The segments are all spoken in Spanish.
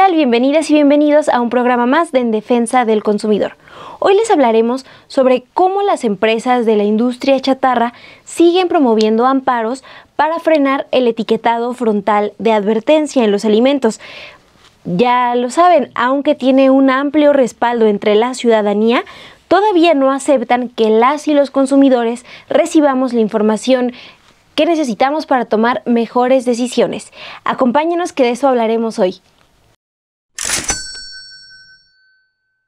tal? Bienvenidas y bienvenidos a un programa más de En Defensa del Consumidor. Hoy les hablaremos sobre cómo las empresas de la industria chatarra siguen promoviendo amparos para frenar el etiquetado frontal de advertencia en los alimentos. Ya lo saben, aunque tiene un amplio respaldo entre la ciudadanía, todavía no aceptan que las y los consumidores recibamos la información que necesitamos para tomar mejores decisiones. Acompáñenos que de eso hablaremos hoy.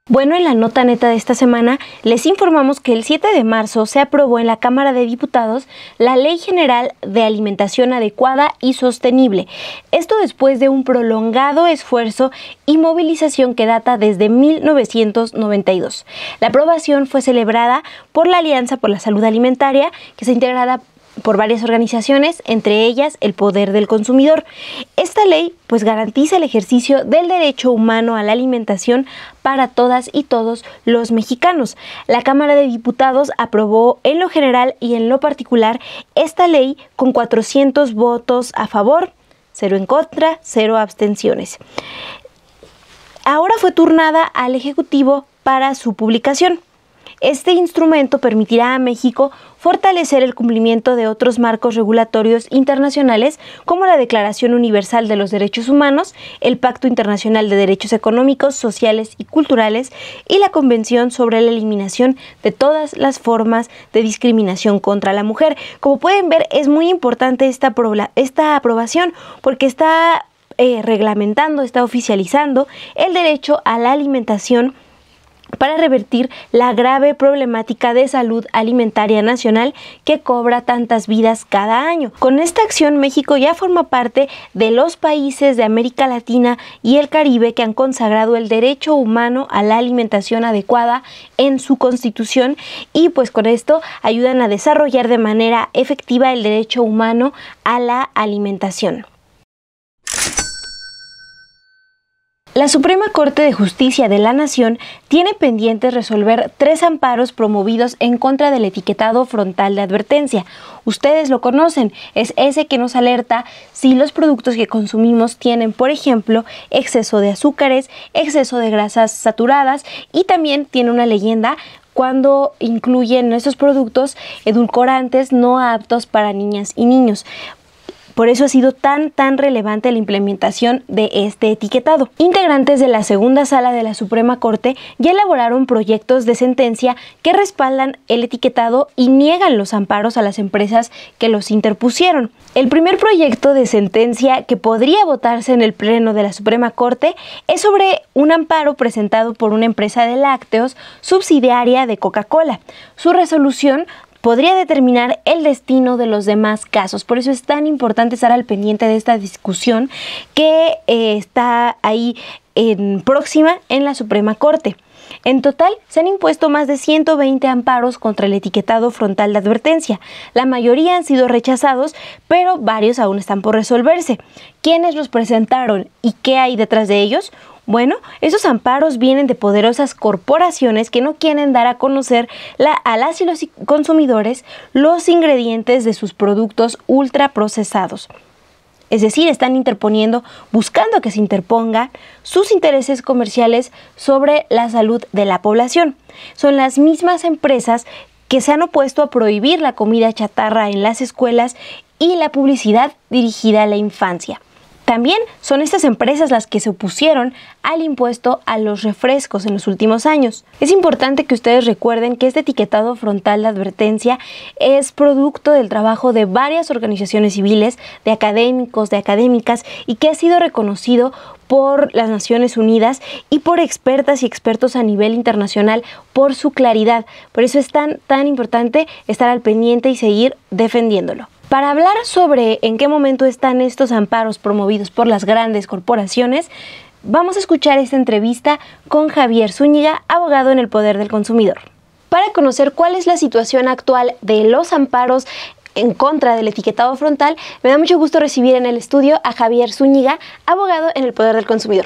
Bueno, en la nota neta de esta semana les informamos que el 7 de marzo se aprobó en la Cámara de Diputados la Ley General de Alimentación Adecuada y Sostenible. Esto después de un prolongado esfuerzo y movilización que data desde 1992. La aprobación fue celebrada por la Alianza por la Salud Alimentaria, que está integrada por varias organizaciones, entre ellas el Poder del Consumidor. Esta ley garantiza el ejercicio del derecho humano a la alimentación para todas y todos los mexicanos. La Cámara de Diputados aprobó en lo general y en lo particular esta ley con 400 votos a favor, 0 en contra, 0 abstenciones. Ahora fue turnada al Ejecutivo para su publicación. Este instrumento permitirá a México fortalecer el cumplimiento de otros marcos regulatorios internacionales como la Declaración Universal de los Derechos Humanos, el Pacto Internacional de Derechos Económicos, Sociales y Culturales y la Convención sobre la Eliminación de todas las formas de discriminación contra la mujer. Como pueden ver, es muy importante esta aprobación porque está reglamentando, está oficializando el derecho a la alimentación para revertir la grave problemática de salud alimentaria nacional que cobra tantas vidas cada año. Con esta acción, México ya forma parte de los países de América Latina y el Caribe que han consagrado el derecho humano a la alimentación adecuada en su Constitución y con esto ayudan a desarrollar de manera efectiva el derecho humano a la alimentación. La Suprema Corte de Justicia de la Nación tiene pendiente resolver 3 amparos promovidos en contra del etiquetado frontal de advertencia. Ustedes lo conocen, es ese que nos alerta si los productos que consumimos tienen, por ejemplo, exceso de azúcares, exceso de grasas saturadas y también tiene una leyenda cuando incluyen estos productos edulcorantes no aptos para niñas y niños. Por eso ha sido tan relevante la implementación de este etiquetado. Integrantes de la segunda sala de la Suprema Corte ya elaboraron proyectos de sentencia que respaldan el etiquetado y niegan los amparos a las empresas que los interpusieron. El primer proyecto de sentencia que podría votarse en el Pleno de la Suprema Corte es sobre un amparo presentado por una empresa de lácteos subsidiaria de Coca-Cola. Su resolución podría determinar el destino de los demás casos. Por eso es tan importante estar al pendiente de esta discusión que está ahí próxima en la Suprema Corte. En total, se han impuesto más de 120 amparos contra el etiquetado frontal de advertencia. La mayoría han sido rechazados, pero varios aún están por resolverse. ¿Quiénes los presentaron y qué hay detrás de ellos? Bueno, esos amparos vienen de poderosas corporaciones que no quieren dar a conocer a las y los consumidores los ingredientes de sus productos ultraprocesados. Es decir, están interponiendo, buscando que se interpongan sus intereses comerciales sobre la salud de la población. Son las mismas empresas que se han opuesto a prohibir la comida chatarra en las escuelas y la publicidad dirigida a la infancia. También son estas empresas las que se opusieron al impuesto a los refrescos en los últimos años. Es importante que ustedes recuerden que este etiquetado frontal de advertencia es producto del trabajo de varias organizaciones civiles, de académicos, de académicas y que ha sido reconocido por las Naciones Unidas y por expertas y expertos a nivel internacional por su claridad. Por eso es tan importante estar al pendiente y seguir defendiéndolo. Para hablar sobre en qué momento están estos amparos promovidos por las grandes corporaciones, vamos a escuchar esta entrevista con Javier Zúñiga, abogado en el Poder del Consumidor. Para conocer cuál es la situación actual de los amparos en contra del etiquetado frontal, me da mucho gusto recibir en el estudio a Javier Zúñiga, abogado en el Poder del Consumidor.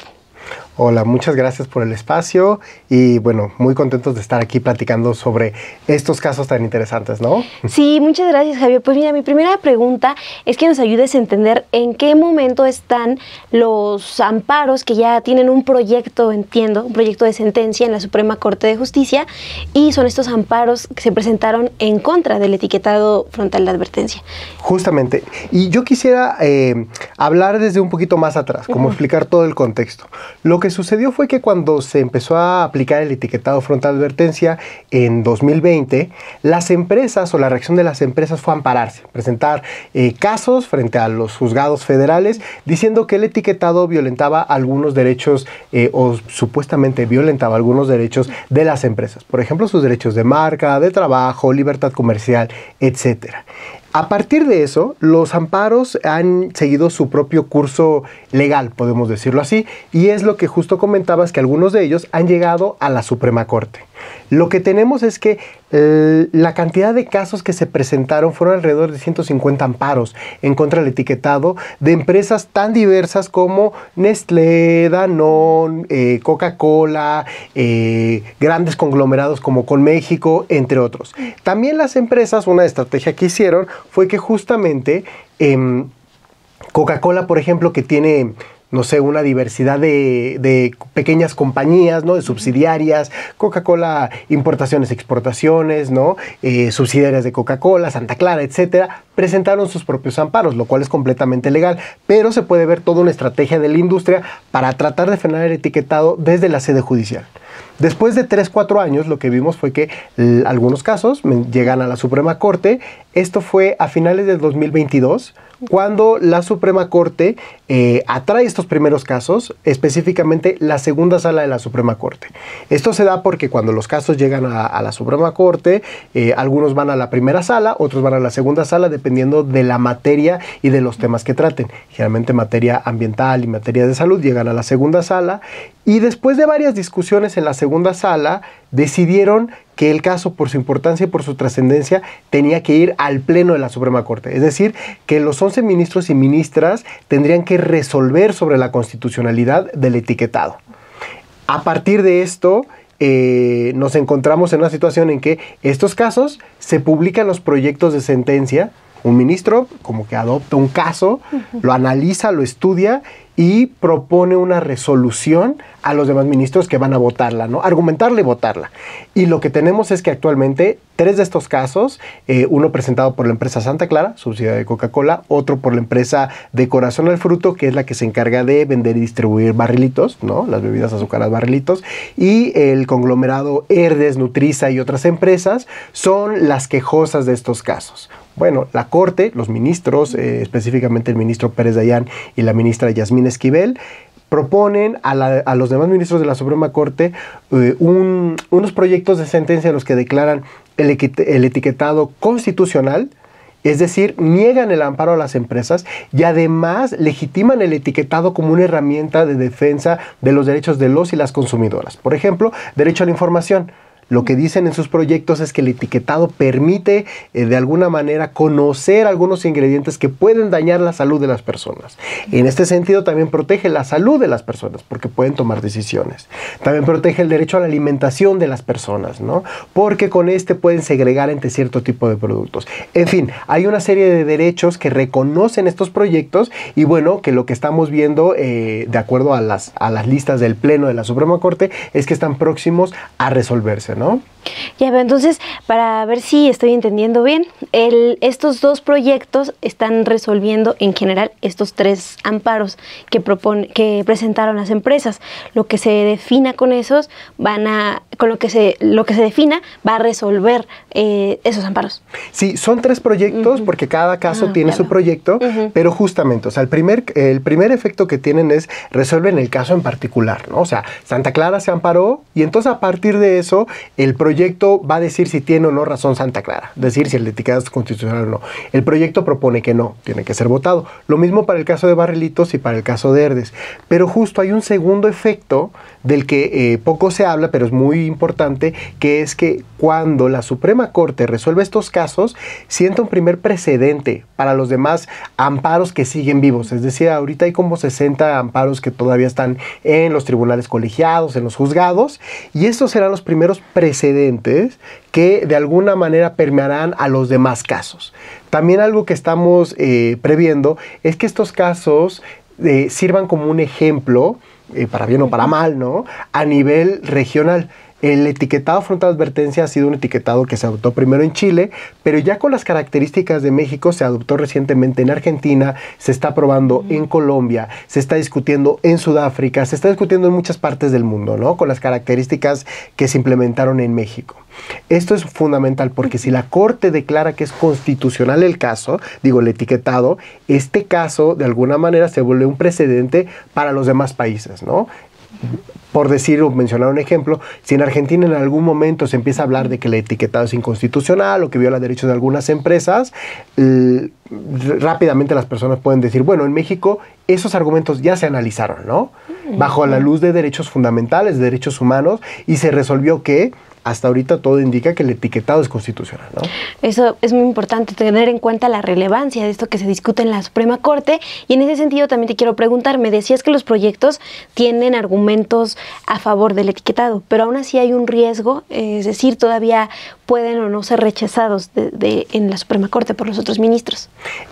Hola, muchas gracias por el espacio y bueno, muy contentos de estar aquí platicando sobre estos casos tan interesantes, ¿no? Sí, muchas gracias, Javier. Pues mira, mi primera pregunta es que nos ayudes a entender en qué momento están los amparos que ya tienen un proyecto, entiendo, un proyecto de sentencia en la Suprema Corte de Justicia, y son estos amparos que se presentaron en contra del etiquetado frontal de advertencia. Justamente, y yo quisiera hablar desde un poquito más atrás, como explicar todo el contexto. Lo que sucedió fue que cuando se empezó a aplicar el etiquetado frontal de advertencia en 2020, las empresas o la reacción de las empresas fue ampararse, presentar casos frente a los juzgados federales diciendo que el etiquetado violentaba algunos derechos o supuestamente violentaba algunos derechos de las empresas. Por ejemplo, sus derechos de marca, de trabajo, libertad comercial, etcétera. A partir de eso, los amparos han seguido su propio curso legal, podemos decirlo así, y es lo que justo comentabas, que algunos de ellos han llegado a la Suprema Corte. Lo que tenemos es que la cantidad de casos que se presentaron fueron alrededor de 150 amparos en contra del etiquetado de empresas tan diversas como Nestlé, Danone, Coca-Cola, grandes conglomerados como Conméxico, entre otros. También las empresas, una estrategia que hicieron fue que justamente Coca-Cola, por ejemplo, que tiene, no sé, una diversidad de pequeñas compañías, ¿no? De subsidiarias, Coca-Cola Importaciones, Exportaciones, ¿no? Subsidiarias de Coca-Cola, Santa Clara, etcétera, presentaron sus propios amparos, lo cual es completamente legal, pero se puede ver toda una estrategia de la industria para tratar de frenar el etiquetado desde la sede judicial. Después de 3-4 años, lo que vimos fue que algunos casos llegan a la Suprema Corte. Esto fue a finales del 2022, cuando la Suprema Corte atrae estos primeros casos, específicamente la segunda sala de la Suprema Corte. Esto se da porque cuando los casos llegan a la Suprema Corte, algunos van a la primera sala, otros van a la segunda sala, dependiendo de la materia y de los temas que traten. Generalmente materia ambiental y materia de salud llegan a la segunda sala, y después de varias discusiones en la segunda sala, decidieron que el caso, por su importancia y por su trascendencia, tenía que ir al Pleno de la Suprema Corte. Es decir, que los 11 ministros y ministras tendrían que resolver sobre la constitucionalidad del etiquetado. A partir de esto, nos encontramos en una situación en que estos casos se publican los proyectos de sentencia. Un ministro como que adopta un caso, lo analiza, lo estudia y propone una resolución a los demás ministros que van a votarla, ¿no? Argumentarla y votarla. Y lo que tenemos es que actualmente 3 de estos casos, uno presentado por la empresa Santa Clara, subsidiaria de Coca-Cola, otro por la empresa de Corazón al Fruto, que es la que se encarga de vender y distribuir barrilitos, ¿no? Las bebidas azucaradas barrilitos, y el conglomerado Herdes, Nutriza y otras empresas son las quejosas de estos casos. Bueno, la Corte, los ministros, específicamente el ministro Pérez Dayán y la ministra Yasmín Esquivel, proponen a los demás ministros de la Suprema Corte unos proyectos de sentencia en los que declaran el etiquetado constitucional, es decir, niegan el amparo a las empresas y además legitiman el etiquetado como una herramienta de defensa de los derechos de los y las consumidoras. Por ejemplo, derecho a la información. Lo que dicen en sus proyectos es que el etiquetado permite de alguna manera conocer algunos ingredientes que pueden dañar la salud de las personas. En este sentido también protege la salud de las personas porque pueden tomar decisiones. También protege el derecho a la alimentación de las personas, ¿no? Porque con este pueden segregar entre cierto tipo de productos. En fin, hay una serie de derechos que reconocen estos proyectos y bueno, que lo que estamos viendo de acuerdo a las listas del Pleno de la Suprema Corte es que están próximos a resolverse, ¿no? Ya veo, entonces, para ver si estoy entendiendo bien, estos 2 proyectos están resolviendo en general estos 3 amparos que presentaron las empresas. Lo que se defina con esos lo que se defina va a resolver esos amparos. Sí, son 3 proyectos porque cada caso tiene su proyecto, pero justamente, o sea, el primer efecto que tienen es resuelven el caso en particular, ¿no? O sea, Santa Clara se amparó y entonces a partir de eso el proyecto va a decir si tiene o no razón Santa Clara, decir si el etiquetado es constitucional o no. El proyecto propone que no, tiene que ser votado. Lo mismo para el caso de Barrilitos y para el caso de Herdes. Pero justo hay un segundo efecto del que poco se habla, pero es muy importante, que es que cuando la Suprema Corte resuelve estos casos, sienta un primer precedente para los demás amparos que siguen vivos. Es decir, ahorita hay como 60 amparos que todavía están en los tribunales colegiados, en los juzgados, y estos serán los primeros precedentes que de alguna manera permearán a los demás casos. También algo que estamos previendo es que estos casos sirvan como un ejemplo, para bien o para mal, ¿no?, a nivel regional. El etiquetado frontal de advertencia ha sido un etiquetado que se adoptó primero en Chile, pero ya con las características de México se adoptó recientemente en Argentina, se está aprobando en Colombia, se está discutiendo en Sudáfrica, se está discutiendo en muchas partes del mundo, ¿no?, con las características que se implementaron en México. Esto es fundamental porque si la Corte declara que es constitucional el caso, digo el etiquetado, este caso de alguna manera se vuelve un precedente para los demás países, ¿no? Por decir o mencionar un ejemplo, si en Argentina en algún momento se empieza a hablar de que el etiquetado es inconstitucional o que viola derechos de algunas empresas, rápidamente las personas pueden decir, bueno, en México esos argumentos ya se analizaron, ¿no?, bajo la luz de derechos fundamentales, de derechos humanos, y se resolvió que hasta ahorita todo indica que el etiquetado es constitucional, ¿no? Eso es muy importante, tener en cuenta la relevancia de esto que se discute en la Suprema Corte, y en ese sentido también te quiero preguntar, me decías que los proyectos tienen argumentos a favor del etiquetado, pero aún así hay un riesgo, es decir, todavía pueden o no ser rechazados en la Suprema Corte por los otros ministros.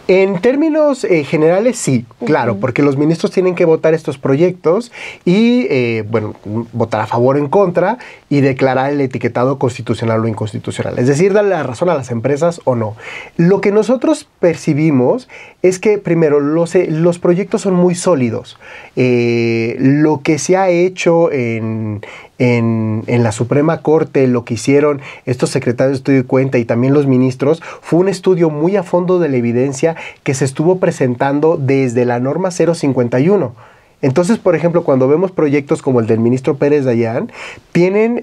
En términos generales, sí, claro, porque los ministros tienen que votar estos proyectos y, bueno, votar a favor o en contra y declarar el etiquetado constitucional o inconstitucional. Es decir, darle la razón a las empresas o no. Lo que nosotros percibimos es que, primero, los proyectos son muy sólidos. Lo que se ha hecho en la Suprema Corte, lo que hicieron estos secretarios de estudio y cuenta y también los ministros, fue un estudio muy a fondo de la evidencia que se estuvo presentando desde la norma 051. Entonces, por ejemplo, cuando vemos proyectos como el del ministro Pérez Dayán, tienen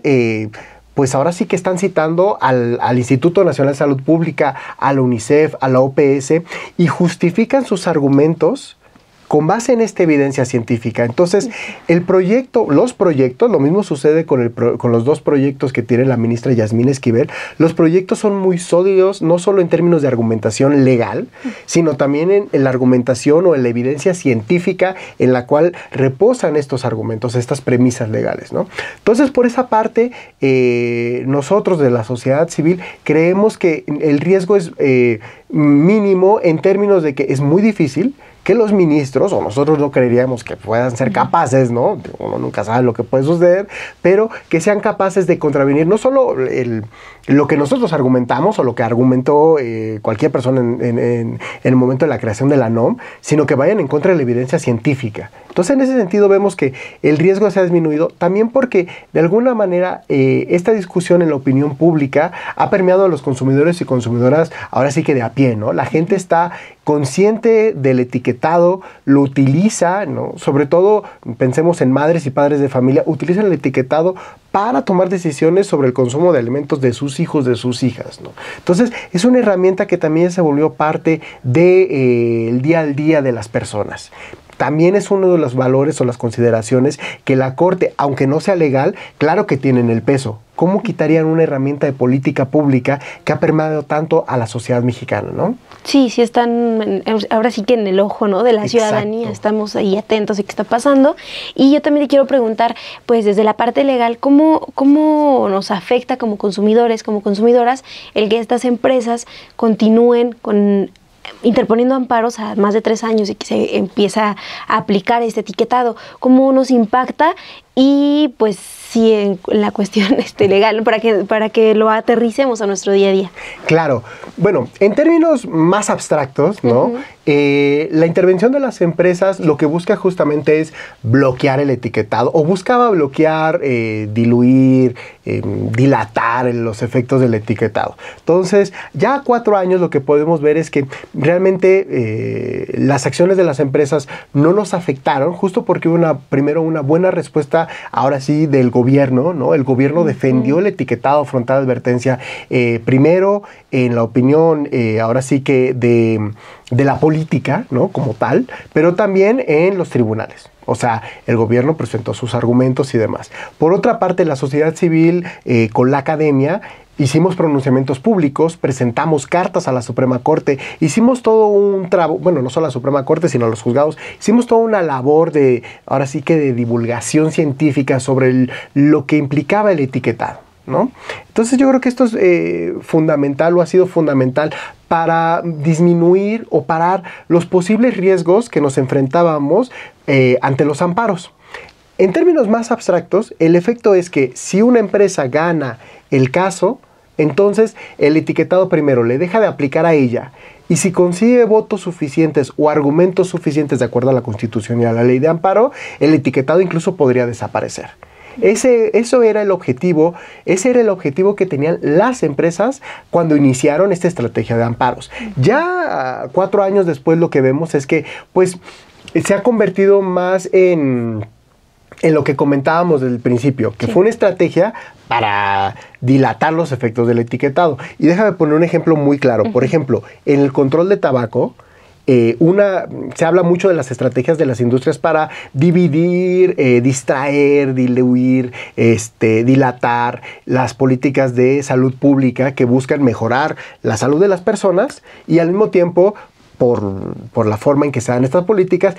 pues ahora sí que están citando al Instituto Nacional de Salud Pública, a la UNICEF, a la OPS, y justifican sus argumentos con base en esta evidencia científica. Entonces, los proyectos, lo mismo sucede con los dos proyectos que tiene la ministra Yasmín Esquivel, los proyectos son muy sólidos, no solo en términos de argumentación legal, sino también en la argumentación o en la evidencia científica en la cual reposan estos argumentos, estas premisas legales, ¿no? Entonces, por esa parte, nosotros de la sociedad civil creemos que el riesgo es mínimo en términos de que es muy difícil que los ministros, o nosotros no creeríamos que puedan ser capaces, ¿no? Uno nunca sabe lo que puede suceder, pero que sean capaces de contravenir no solo lo que nosotros argumentamos o lo que argumentó cualquier persona en el momento de la creación de la NOM, sino que vayan en contra de la evidencia científica. Entonces, en ese sentido vemos que el riesgo se ha disminuido, también porque de alguna manera esta discusión en la opinión pública ha permeado a los consumidores y consumidoras ahora sí que de a pie, ¿no? La gente está consciente del etiquetado, lo utiliza, ¿no? Sobre todo, pensemos en madres y padres de familia, utilizan el etiquetado para tomar decisiones sobre el consumo de alimentos de sus hijos, de sus hijas, ¿no? Entonces, es una herramienta que también se volvió parte del día al día de las personas. También es uno de los valores o las consideraciones que la Corte, aunque no sea legal, claro que tienen el peso. ¿Cómo quitarían una herramienta de política pública que ha permeado tanto a la sociedad mexicana, ¿no? Sí, sí están ahora sí que en el ojo, ¿no?, de la ciudadanía. Estamos ahí atentos a qué está pasando. Y yo también te quiero preguntar, pues desde la parte legal, ¿cómo nos afecta como consumidores, como consumidoras, el que estas empresas continúen interponiendo amparos a más de 3 años y que se empieza a aplicar este etiquetado? ¿Cómo nos impacta? Y pues sí, en la cuestión legal, para que lo aterricemos a nuestro día a día. Claro. Bueno, en términos más abstractos, ¿no? La intervención de las empresas lo que busca justamente es bloquear el etiquetado, o buscaba bloquear, diluir, dilatar los efectos del etiquetado. Entonces, ya a 4 años lo que podemos ver es que realmente las acciones de las empresas no nos afectaron, justo porque hubo primero una buena respuesta respuesta, ahora sí, del gobierno, ¿no? El gobierno defendió el etiquetado frontal de advertencia, primero en la opinión, ahora sí que de la política, ¿no? Como tal, pero también en los tribunales. O sea, el gobierno presentó sus argumentos y demás. Por otra parte, la sociedad civil con la academia hicimos pronunciamientos públicos, presentamos cartas a la Suprema Corte, hicimos todo un trabajo, bueno, no solo a la Suprema Corte, sino a los juzgados, hicimos toda una labor de, ahora sí que de divulgación científica sobre lo que implicaba el etiquetado, ¿no? Entonces yo creo que esto es fundamental o ha sido fundamental para disminuir o parar los posibles riesgos que nos enfrentábamos ante los amparos. En términos más abstractos, el efecto es que si una empresa gana el caso, entonces el etiquetado primero le deja de aplicar a ella, y si consigue votos suficientes o argumentos suficientes de acuerdo a la Constitución y a la ley de amparo, el etiquetado incluso podría desaparecer. Ese era el objetivo que tenían las empresas cuando iniciaron esta estrategia de amparos. Ya 4 años después lo que vemos es que pues se ha convertido más en lo que comentábamos desde el principio, que fue una estrategia para dilatar los efectos del etiquetado. Y déjame poner un ejemplo muy claro. Por ejemplo, en el control de tabaco, se habla mucho de las estrategias de las industrias para dividir, distraer, diluir, dilatar las políticas de salud pública que buscan mejorar la salud de las personas y al mismo tiempo, por la forma en que se dan estas políticas,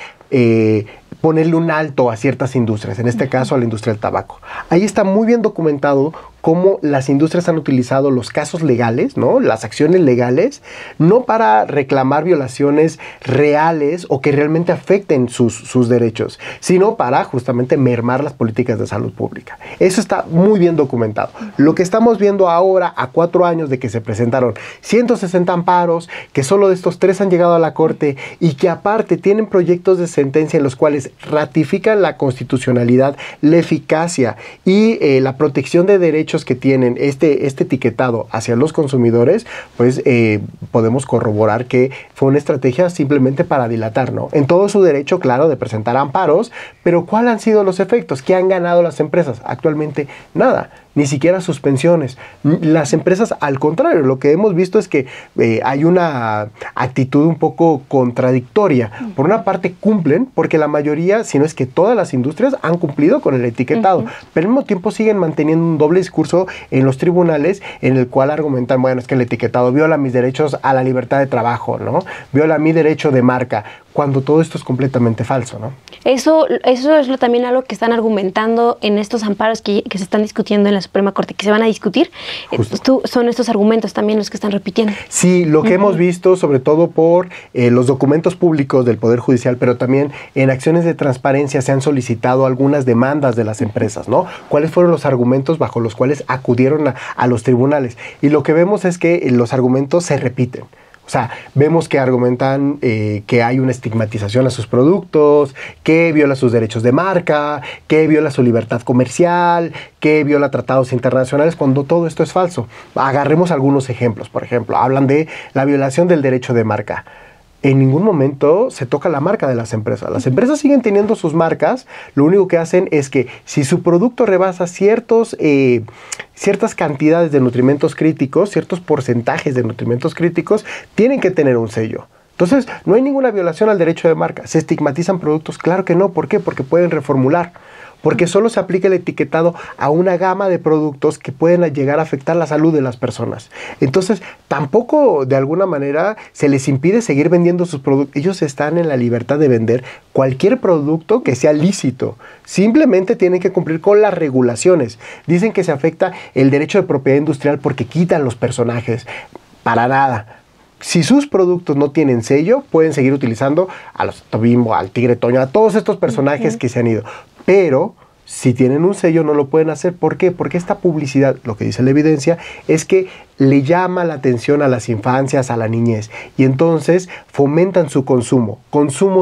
ponerle un alto a ciertas industrias, en este caso a la industria del tabaco. Ahí está muy bien documentado cómo las industrias han utilizado los casos legales, ¿no? Las acciones legales, no para reclamar violaciones reales o que realmente afecten sus derechos, sino para justamente mermar las políticas de salud pública. Eso está muy bien documentado. Lo que estamos viendo ahora, a 4 años de que se presentaron 160 amparos, que solo de estos 3 han llegado a la Corte y que aparte tienen proyectos de sentencia en los cuales ratifican la constitucionalidad, la eficacia y la protección de derechos que tienen este etiquetado hacia los consumidores, pues podemos corroborar que fue una estrategia simplemente para dilatar, ¿no? En todo su derecho, claro, de presentar amparos, pero ¿cuáles han sido los efectos? ¿Qué han ganado las empresas? Actualmente nada, ni siquiera suspensiones. Las empresas, al contrario, lo que hemos visto es que hay una actitud un poco contradictoria. Por una parte cumplen, porque la mayoría, si no es que todas las industrias han cumplido con el etiquetado, pero al mismo tiempo siguen manteniendo un doble discurso en los tribunales en el cual argumentan, bueno, es que el etiquetado viola mis derechos a la libertad de trabajo, ¿no? Viola mi derecho de marca, cuando todo esto es completamente falso, ¿no? Eso es también algo que están argumentando en estos amparos que se están discutiendo en la Suprema Corte, que se van a discutir. Son estos argumentos también los que están repitiendo. Sí, lo que hemos visto, sobre todo por los documentos públicos del Poder Judicial, pero también en acciones de transparencia se han solicitado algunas demandas de las empresas, ¿no? ¿Cuáles fueron los argumentos bajo los cuales acudieron a los tribunales? Y lo que vemos es que los argumentos se repiten. O sea, vemos que argumentan que hay una estigmatización a sus productos, que viola sus derechos de marca, que viola su libertad comercial, que viola tratados internacionales, cuando todo esto es falso. Agarremos algunos ejemplos. Por ejemplo, hablan de la violación del derecho de marca. En ningún momento se toca la marca de las empresas. Las empresas siguen teniendo sus marcas. Lo único que hacen es que si su producto rebasa ciertas cantidades de nutrimentos críticos, ciertos porcentajes de nutrimentos críticos, tienen que tener un sello. Entonces, no hay ninguna violación al derecho de marca. ¿Se estigmatizan productos? Claro que no. ¿Por qué? Porque pueden reformular. Porque solo se aplica el etiquetado a una gama de productos que pueden llegar a afectar la salud de las personas. Entonces, tampoco de alguna manera se les impide seguir vendiendo sus productos. Ellos están en la libertad de vender cualquier producto que sea lícito. Simplemente tienen que cumplir con las regulaciones. Dicen que se afecta el derecho de propiedad industrial porque quitan los personajes. Para nada. Si sus productos no tienen sello, pueden seguir utilizando a los Bimbo, al Tigre Toño, a todos estos personajes que se han ido. Pero si tienen un sello no lo pueden hacer. ¿Por qué? Porque esta publicidad, lo que dice la evidencia, es que le llama la atención a las infancias, a la niñez, y entonces fomentan su consumo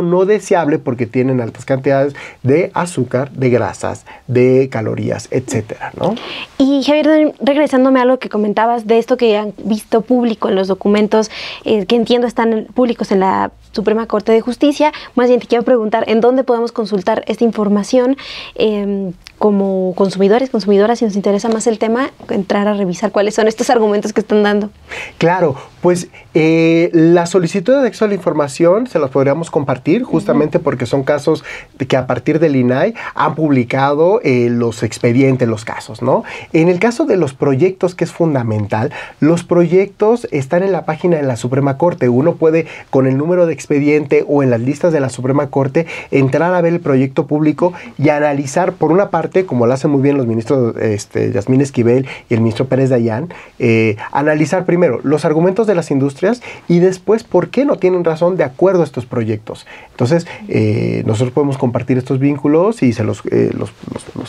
no deseable porque tienen altas cantidades de azúcar, de grasas, de calorías, etcétera, ¿no? Y Javier, regresándome a algo que comentabas de esto que han visto público en los documentos, que entiendo están públicos en la Suprema Corte de Justicia, más bien te quiero preguntar, ¿en dónde podemos consultar esta información? como consumidores, consumidoras, si nos interesa más el tema, entrar a revisar cuáles son estos argumentos que están dando. Claro, pues la solicitud de acceso a la información se las podríamos compartir justamente porque son casos que a partir del INAI han publicado los expedientes, los casos, ¿no? En el caso de los proyectos, que es fundamental, los proyectos están en la página de la Suprema Corte. Uno puede, con el número de expediente o en las listas de la Suprema Corte, entrar a ver el proyecto público y analizar, por una parte, como lo hacen muy bien los ministros Yasmín Esquivel y el ministro Pérez Dayán, analizar primero los argumentos de las industrias y después por qué no tienen razón de acuerdo a estos proyectos. Entonces, nosotros podemos compartir estos vínculos y se los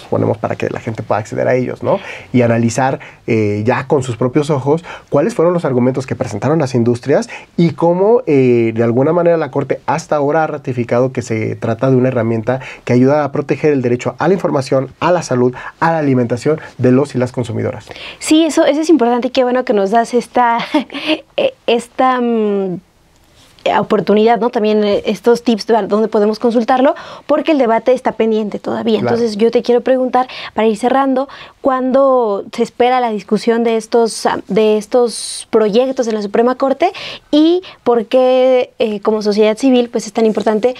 ponemos para que la gente pueda acceder a ellos, ¿no? Y analizar ya con sus propios ojos cuáles fueron los argumentos que presentaron las industrias y cómo de alguna manera la Corte hasta ahora ha ratificado que se trata de una herramienta que ayuda a proteger el derecho a la información, a la salud, a la alimentación de los y las consumidoras. Sí, eso es importante y qué bueno que nos das esta oportunidad, ¿no? También estos tips de dónde podemos consultarlo, porque el debate está pendiente todavía. Claro. Entonces yo te quiero preguntar, para ir cerrando, ¿cuándo se espera la discusión de estos proyectos en la Suprema Corte y por qué como sociedad civil pues es tan importante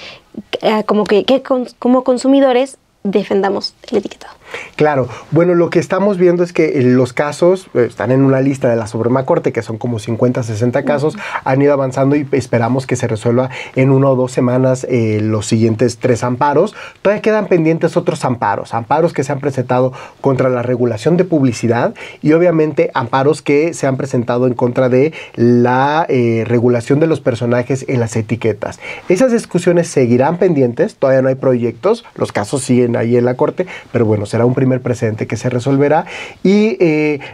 como consumidores defendamos el etiquetado? Claro, bueno, lo que estamos viendo es que los casos están en una lista de la Suprema Corte, que son como 50, 60 casos, han ido avanzando y esperamos que se resuelva en 1 o 2 semanas los siguientes 3 amparos. Todavía quedan pendientes otros amparos que se han presentado contra la regulación de publicidad y obviamente amparos que se han presentado en contra de la regulación de los personajes en las etiquetas. Esas discusiones seguirán pendientes, todavía no hay proyectos, los casos siguen ahí en la Corte, pero bueno, será un primer precedente que se resolverá y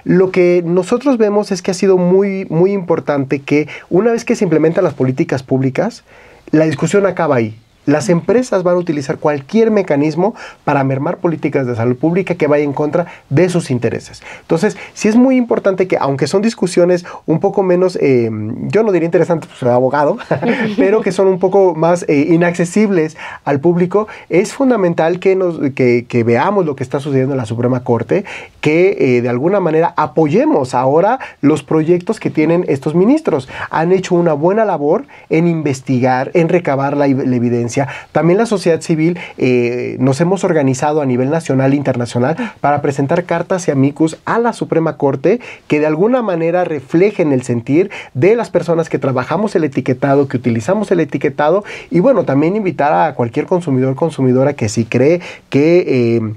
lo que nosotros vemos es que ha sido muy, muy importante que una vez que se implementan las políticas públicas, la discusión acaba ahí. Las empresas van a utilizar cualquier mecanismo para mermar políticas de salud pública que vaya en contra de sus intereses. Entonces, sí es muy importante que, aunque son discusiones un poco menos, yo no diría interesantes, pues soy abogado, pero que son un poco más inaccesibles al público, es fundamental que veamos lo que está sucediendo en la Suprema Corte, que de alguna manera apoyemos ahora los proyectos que tienen estos ministros. Han hecho una buena labor en investigar, en recabar la evidencia. También la sociedad civil nos hemos organizado a nivel nacional e internacional para presentar cartas y amicus a la Suprema Corte que de alguna manera reflejen el sentir de las personas que trabajamos el etiquetado, que utilizamos el etiquetado y bueno, también invitar a cualquier consumidor, consumidora que si cree que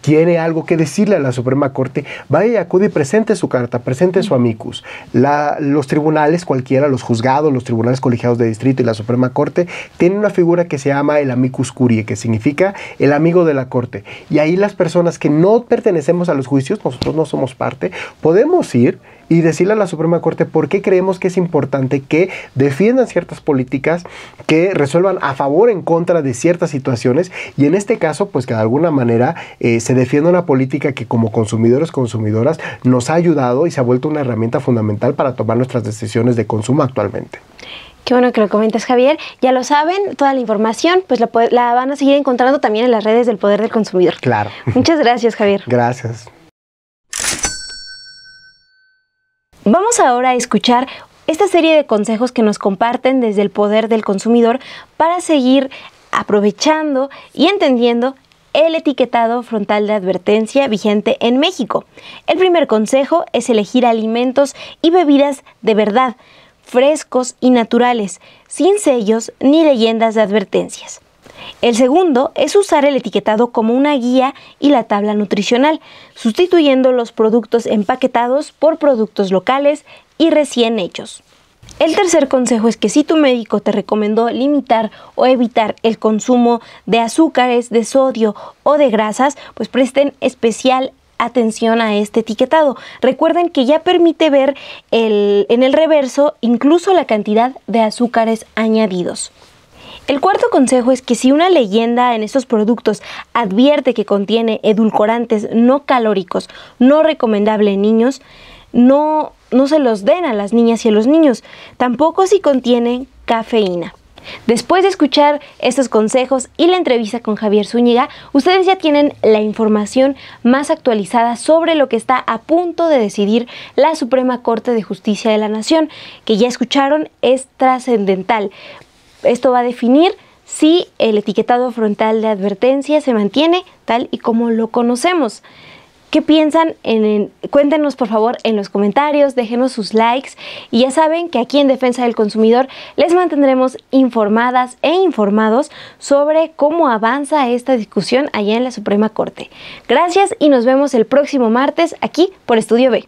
tiene algo que decirle a la Suprema Corte, vaya y acude y presente su carta, presente su amicus. Los tribunales, cualquiera, los juzgados, los tribunales colegiados de distrito y la Suprema Corte tienen una figura que se llama el amicus curiae, que significa el amigo de la Corte. Y ahí las personas que no pertenecemos a los juicios, nosotros no somos parte, podemos ir y decirle a la Suprema Corte por qué creemos que es importante que defiendan ciertas políticas, que resuelvan a favor o en contra de ciertas situaciones y en este caso, pues que de alguna manera se defienda una política que como consumidores, consumidoras nos ha ayudado y se ha vuelto una herramienta fundamental para tomar nuestras decisiones de consumo actualmente. Qué bueno que lo comentas, Javier. Ya lo saben, toda la información pues la van a seguir encontrando también en las redes del Poder del Consumidor. Claro. Muchas gracias, Javier. Gracias. Vamos ahora a escuchar esta serie de consejos que nos comparten desde el Poder del Consumidor para seguir aprovechando y entendiendo el etiquetado frontal de advertencia vigente en México. El primer consejo es elegir alimentos y bebidas de verdad, frescos y naturales, sin sellos ni leyendas de advertencias. El segundo es usar el etiquetado como una guía y la tabla nutricional, sustituyendo los productos empaquetados por productos locales y recién hechos. El tercer consejo es que si tu médico te recomendó limitar o evitar el consumo de azúcares, de sodio o de grasas, pues presten especial atención a este etiquetado. Recuerden que ya permite ver en el reverso incluso la cantidad de azúcares añadidos. El cuarto consejo es que si una leyenda en estos productos advierte que contiene edulcorantes no calóricos, no recomendable en niños, no se los den a las niñas y a los niños, tampoco si contienen cafeína. Después de escuchar estos consejos y la entrevista con Javier Zúñiga, ustedes ya tienen la información más actualizada sobre lo que está a punto de decidir la Suprema Corte de Justicia de la Nación, que ya escucharon es trascendental. Esto va a definir si el etiquetado frontal de advertencia se mantiene tal y como lo conocemos. ¿Qué piensan? Cuéntenos por favor en los comentarios, déjenos sus likes y ya saben que aquí en Defensa del Consumidor les mantendremos informadas e informados sobre cómo avanza esta discusión allá en la Suprema Corte. Gracias y nos vemos el próximo martes aquí por Estudio B.